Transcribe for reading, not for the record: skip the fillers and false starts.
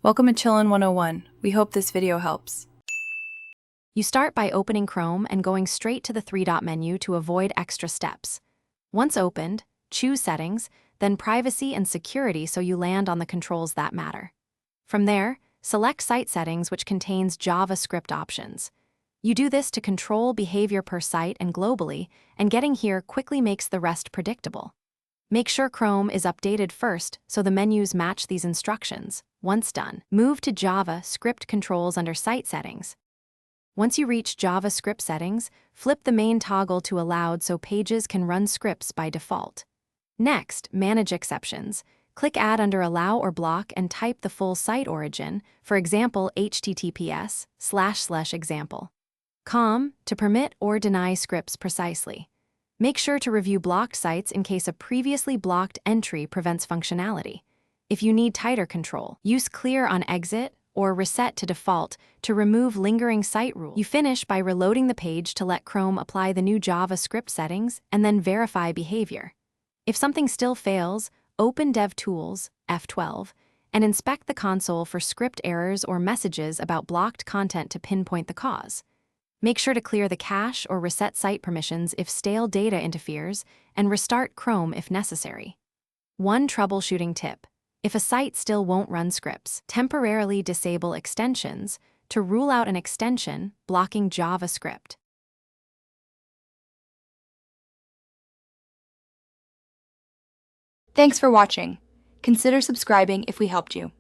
Welcome to Chillin' 101. We hope this video helps. You start by opening Chrome and going straight to the three-dot menu to avoid extra steps. Once opened, choose Settings, then Privacy and Security so you land on the controls that matter. From there, select Site Settings, which contains JavaScript options. You do this to control behavior per site and globally, and getting here quickly makes the rest predictable. Make sure Chrome is updated first so the menus match these instructions. Once done, move to JavaScript controls under Site Settings. Once you reach JavaScript settings, flip the main toggle to Allowed so pages can run scripts by default. Next, manage exceptions. Click Add under Allow or Block and type the full site origin, for example https://example. Com to permit or deny scripts precisely. Make sure to review blocked sites in case a previously blocked entry prevents functionality. If you need tighter control, use Clear on exit or Reset to default to remove lingering site rules. You finish by reloading the page to let Chrome apply the new JavaScript settings and then verify behavior. If something still fails, open DevTools, F12, and inspect the console for script errors or messages about blocked content to pinpoint the cause. Make sure to clear the cache or reset site permissions if stale data interferes, and restart Chrome if necessary. One troubleshooting tip: if a site still won't run scripts, temporarily disable extensions to rule out an extension blocking JavaScript. Thanks for watching. Consider subscribing if we helped you.